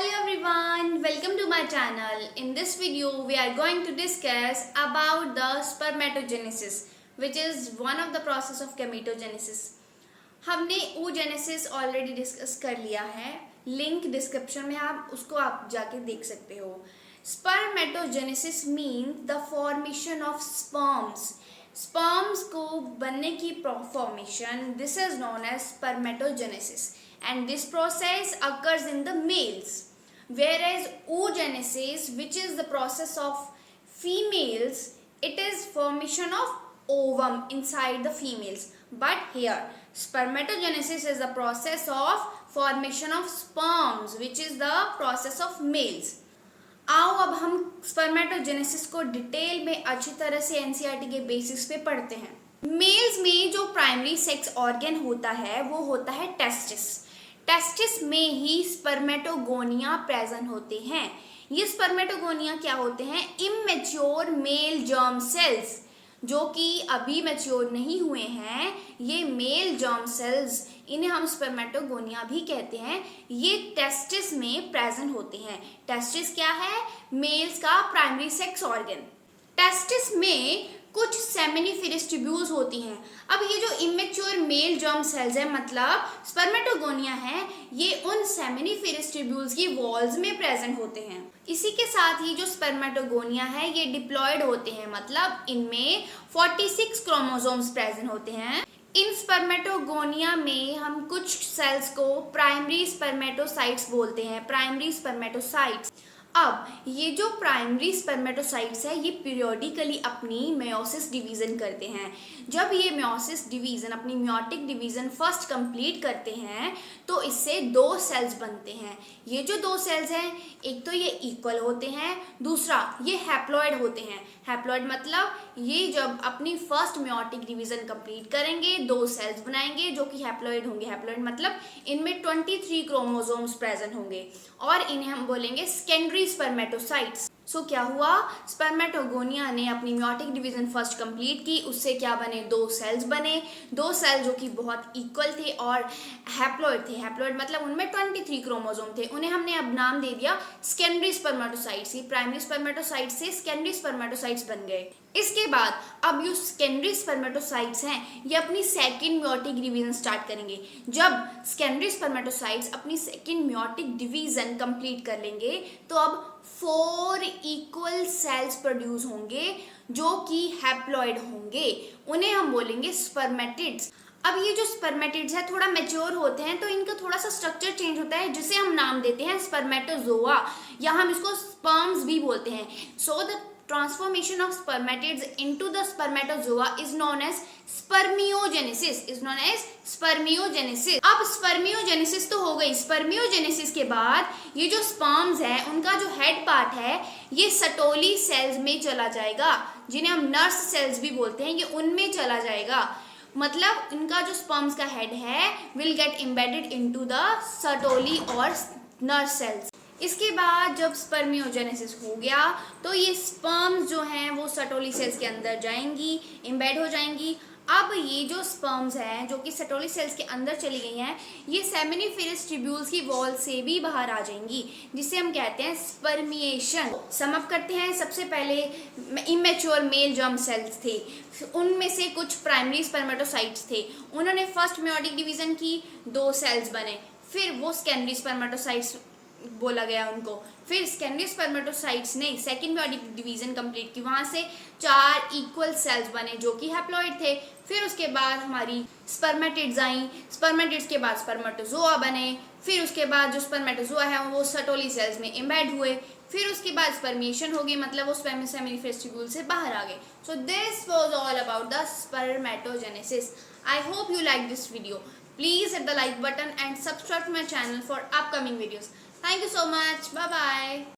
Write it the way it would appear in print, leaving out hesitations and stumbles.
Hello everyone, welcome to my channel. In this video, we are going to discuss about the spermatogenesis, which is one of the process of gametogenesis. हमने oogenesis already discuss कर लिया है. Link description में आप जाके देख सकते हो. Spermatogenesis means the formation of sperms. Sperms को बनने की formation, this is known as spermatogenesis. And this process occurs in the males, whereas oogenesis, which is the process of females, it is formation of ovum inside the females. But here spermatogenesis is the process of formation of sperms, which is the process of males. आओ अब हम spermatogenesis को detail में अच्छी तरह से NCERT के basis पे पढ़ते हैं. मेल्स में जो प्राइमरी सेक्स ऑर्गन होता है वो होता है टेस्टिस. टेस्टिस में ही स्पर्मेटोगोनिया प्रेजेंट होते हैं. ये स्पर्मेटोगोनिया क्या होते हैं? इमैच्योर मेल जर्म सेल्स, जो कि अभी मैच्योर नहीं हुए हैं. ये मेल जर्म सेल्स, इन्हें हम स्पर्मेटोगोनिया भी कहते हैं. ये टेस्टिस में प्रेजेंट होते हैं. टेस्टिस क्या है? मेल्स का प्राइमरी सेक्स ऑर्गन. टेस्टिस में कुछ सेमिनिफेरस ट्यूब्यूल्स होती हैं. अब ये जो इमेच्योर मेल जर्म सेल्स है, मतलब स्पर्मेटोगोनिया है, ये उन सेमिनिफेरस ट्यूब्यूल्स की वॉल्स में प्रेजेंट होते हैं. इसी के साथ ही जो स्पर्मेटोगोनिया है ये डिप्लॉयड होते हैं, मतलब इनमें 46 क्रोमोसोम्स प्रेजेंट होते हैं. इन स्पर्मेटोगोनिया में हम कुछ सेल्स को प्राइमरी स्पर्मेटोसाइट्स बोलते हैं. Primary spermatocytes. अब ये जो प्राइमरी स्पर्मेटोसाइट्स है ये पीरियोडिकली अपनी मेयोसिस डिवीजन करते हैं. जब ये मेयोसिस डिवीजन अपनी मेयोटिक डिवीजन फर्स्ट कंप्लीट करते हैं तो इससे दो सेल्स बनते हैं. ये जो दो सेल्स हैं, एक तो ये इक्वल होते हैं, दूसरा ये हैप्लॉइड होते हैं. हैप्लॉइड मतलब ये जब अपनी फर्स्ट मेयोटिक डिवीजन कंप्लीट करेंगे दो सेल्स बनाएंगे जो कि हैप्लॉइड होंगे. हैप्लॉइड मतलब इनमें 23 क्रोमोसोम्स प्रेजेंट होंगे और इन्हें हम बोलेंगे सेकेंडरी स्पर्मेटोसाइट्स. सो क्या हुआ? स्पर्मेटोगोनिया ने अपनी मेयोटिक डिवीजन फर्स्ट कंप्लीट की, उससे क्या बने? दो सेल्स बने. दो सेल जो कि बहुत इक्वल थे और हैप्लॉइड थे. हैप्लॉइड मतलब उनमें 23 क्रोमोसोम थे. उन्हें हमने अब नाम दे दिया सेकेंडरी स्पर्मेटोसाइट्स. प्राइमरी स्पर्मेटोसाइट्स से सेकेंडरी स्पर्मेटोसाइट्स बन गए. इसके बाद अब जो सेकेंडरी स्पर्मेटोसाइट्स हैं ये अपनी सेकंड मेयोटिक डिवीजन स्टार्ट करेंगे. जब सेकेंडरी स्पर्मेटोसाइट्स अपनी सेकंड मेयोटिक डिवीजन कंप्लीट कर लेंगे तो अब 4 इक्वल सेल्स प्रोड्यूस होंगे जो कि हैप्लॉइड होंगे. उन्हें हम बोलेंगे स्पर्मेटिड्स. अब ये जो स्पर्मेटिड्स है थोड़ा मैच्योर होते हैं तो इनका थोड़ा सा स्ट्रक्चर चेंज होता है जिसे हम नाम देते हैं स्पर्मेटोजोआ, या हम इसको स्पर्म्स भी बोलते हैं. So the transformation of spermatids into the spermatozoa is known as spermiogenesis. अब स्पर्मियोजेनेसिस तो हो गई. स्पर्मियोजेनेसिस के बाद ये जो स्पर्म्स है उनका जो हेड पार्ट है ये सटोली सेल्स में चला जाएगा, जिन्हें हम नर्स सेल्स भी बोलते हैं. ये उनमें चला जाएगा, मतलब इनका जो स्पर्म्स का हेड है will get embedded into the Sertoli और नर्स सेल्स. इसके बाद जब स्पर्मियोजेनेसिस हो गया तो ये स्पर्म्स जो हैं वो सटोली सेल्स के अंदर जाएंगी, एम्बेड हो जाएंगी. अब ये जो स्पर्म्स हैं जो कि सटोली सेल्स के अंदर चली गई हैं ये सेमिनिफेरस ट्यूब्यूल्स की वॉल से भी बाहर आ जाएंगी, जिसे हम कहते हैं स्पर्मिएशन. सम अप करते हैं. सबसे पहले इमेच्योर मेल जर्म सेल्स थे, उनमें से कुछ प्राइमरी स्पर्मेटोसाइट्स थे. उन्होंने फर्स्ट मेयोटिक डिवीजन की, दो सेल्स बने. फिर वो सेकेंडरी स्पर्मेटोसाइट्स बोला गया उनको. फिर सेकेंडरी स्पर्मेटोसाइट्स ने सेकंड मेयोटिक डिवीजन कंप्लीट की, वहां से 4 इक्वल सेल्स बने जो कि हैप्लॉइड थे. फिर उसके बाद हमारी स्पर्मेटिड्स आई. स्पर्मेटिड्स के बाद स्पर्मेटोजोआ बने. फिर उसके बाद जो स्पर्मेटोजोआ है वो सटोली सेल्स में एम्बेड हुए. फिर उसके बाद स्पर्मिएशन हो गई, मतलब वो सेमिनिफेरस ट्यूब्यूल से बाहर आ गए. So this was all about the spermatogenesis. I hope you like this video. Please hit the like button and subscribe to my channel for upcoming videos. Thank you so much. Bye bye.